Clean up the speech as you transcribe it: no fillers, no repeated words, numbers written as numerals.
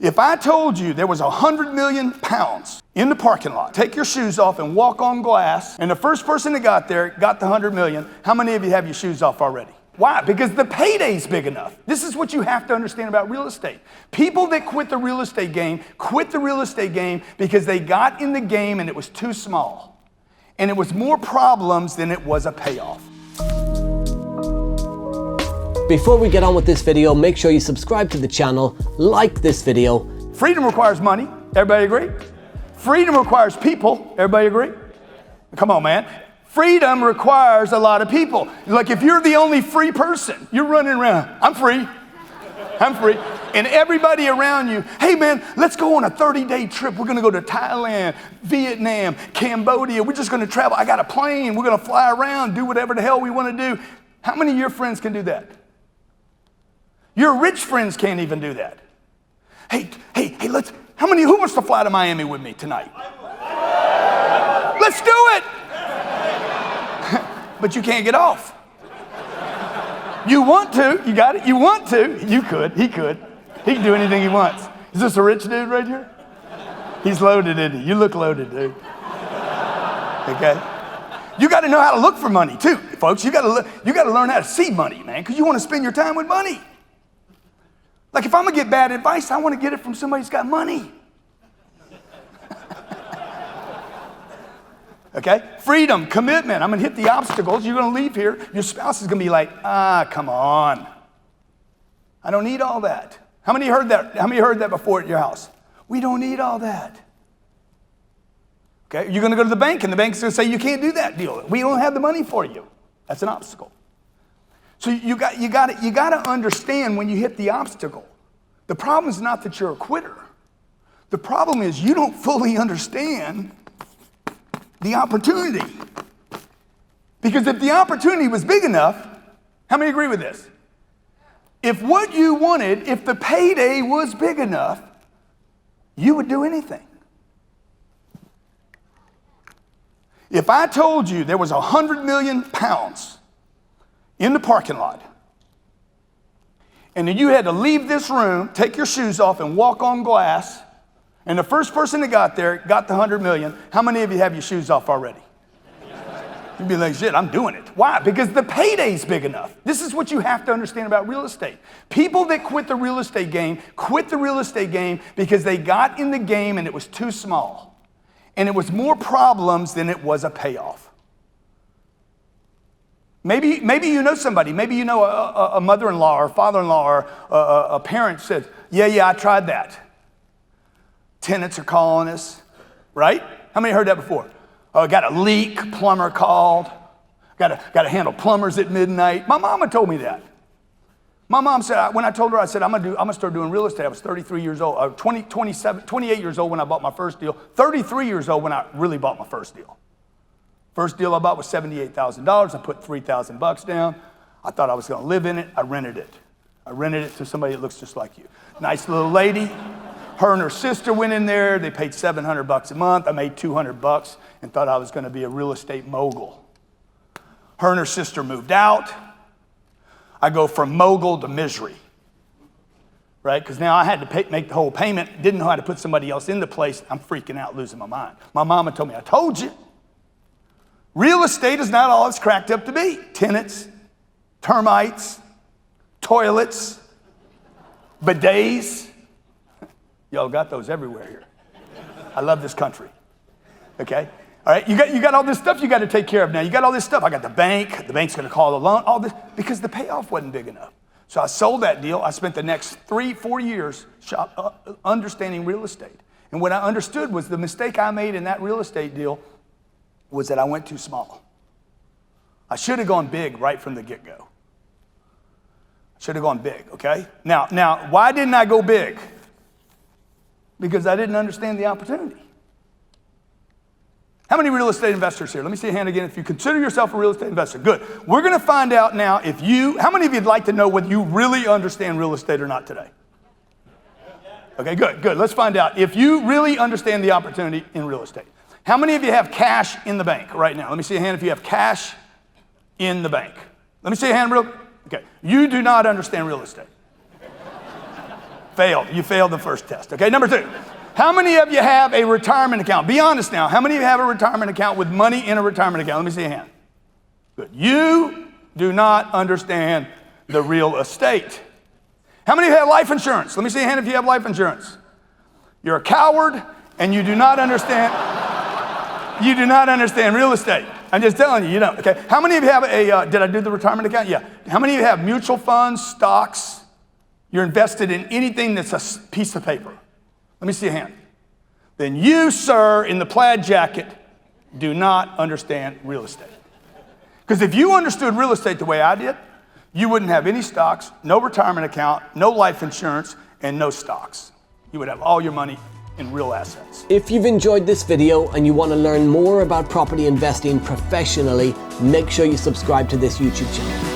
If I told you there was 100 million pounds in the parking lot, take your shoes off and walk on glass, and the first person that got there got the 100 million, how many of you have your shoes off already? Why? Because the payday's big enough. This is what you have to understand about real estate. People that quit the real estate game because they got in the game and it was too small. And it was more problems than it was a payoff. Before we get on with this video, make sure you subscribe to the channel, like this video. Freedom requires money. Everybody agree? Freedom requires people. Everybody agree? Come on, man. Freedom requires a lot of people. Like if you're the only free person, you're running around, I'm free. And everybody around you, hey man, let's go on a 30-day trip. We're gonna go to Thailand, Vietnam, Cambodia. We're just gonna travel. I got a plane. We're gonna fly around, do whatever the hell we wanna do. How many of your friends can do that? Your rich friends can't even do that. Hey, who wants to fly to Miami with me tonight? Let's do it. But you can't get off. You want to, you got it, you want to, you could, he could. He can do anything he wants. Is this a rich dude right here? He's loaded, isn't he? You look loaded, dude. Okay? You got to know how to look for money too, folks. You got to learn how to see money, man, because you want to spend your time with money. Like if I'm gonna get bad advice, I want to get it from somebody who's got money. Okay? Freedom, commitment. I'm gonna hit the obstacles. You're gonna leave here. Your spouse is gonna be like, come on. I don't need all that. How many heard that? How many heard that before at your house? We don't need all that. Okay? You're gonna go to the bank and the bank's gonna say you can't do that deal. We don't have the money for you. That's an obstacle. So you got to understand when you hit the obstacle. The problem is not that you're a quitter. The problem is you don't fully understand the opportunity. Because if the opportunity was big enough, how many agree with this? If what you wanted, if the payday was big enough, you would do anything. If I told you there was 100 million pounds in the parking lot, and then you had to leave this room, take your shoes off and walk on glass, and the first person that got there got the 100 million, how many of you have your shoes off already? You'd be like, shit, I'm doing it. Why? Because the payday's big enough. This is what you have to understand about real estate. People that quit the real estate game because they got in the game and it was too small. And it was more problems than it was a payoff. Maybe you know somebody. Maybe you know a mother-in-law or father-in-law or a parent says, yeah, I tried that. Tenants are calling us, right? How many heard that before? Oh, got a leak, plumber called. Got to handle plumbers at midnight. My mama told me that. My mom said, when I told her, I said, I'm gonna start doing real estate. I was 33 years old, 28 years old when I bought my first deal, 33 years old when I really bought my first deal. First deal I bought was $78,000. I put $3,000 down. I thought I was gonna live in it. I rented it. I rented it to somebody that looks just like you. Nice little lady. Her and her sister went in there. They paid $700 a month. I made $200 and thought I was gonna be a real estate mogul. Her and her sister moved out. I go from mogul to misery, right? Because now I had to make the whole payment. Didn't know how to put somebody else into place. I'm freaking out, losing my mind. My mama told me, I told you. Real estate is not all it's cracked up to be. Tenants, termites, toilets, bidets. Y'all got those everywhere here. I love this country, okay? All right, you got all this stuff you got to take care of now. You got all this stuff. I got the bank's going to call the loan, all this, because the payoff wasn't big enough. So I sold that deal. I spent the next 3-4 years understanding real estate. And what I understood was the mistake I made in that real estate deal was that I went too small. I should have gone big right from the get-go. Should have gone big, okay? Now, why didn't I go big? Because I didn't understand the opportunity. How many real estate investors here? Let me see a hand again. If you consider yourself a real estate investor, good. We're going to find out now how many of you'd like to know whether you really understand real estate or not today? Okay, good. Let's find out if you really understand the opportunity in real estate. How many of you have cash in the bank right now? Let me see a hand if you have cash in the bank. Let me see a hand real. Okay, you do not understand real estate. Failed. You failed the first test. Okay, number 2. How many of you have a retirement account? Be honest now. How many of you have a retirement account with money in a retirement account? Let me see a hand. Good. You do not understand the real estate. How many of you have life insurance? Let me see a hand if you have life insurance. You're a coward and you do not understand real estate. I'm just telling you, you don't. Okay. How many of you have did I do the retirement account? Yeah. How many of you have mutual funds, stocks? You're invested in anything that's a piece of paper. Let me see a hand. Then you, sir, in the plaid jacket, do not understand real estate. Because if you understood real estate the way I did, you wouldn't have any stocks, no retirement account, no life insurance, and no stocks. You would have all your money in real assets. If you've enjoyed this video and you want to learn more about property investing professionally, make sure you subscribe to this YouTube channel.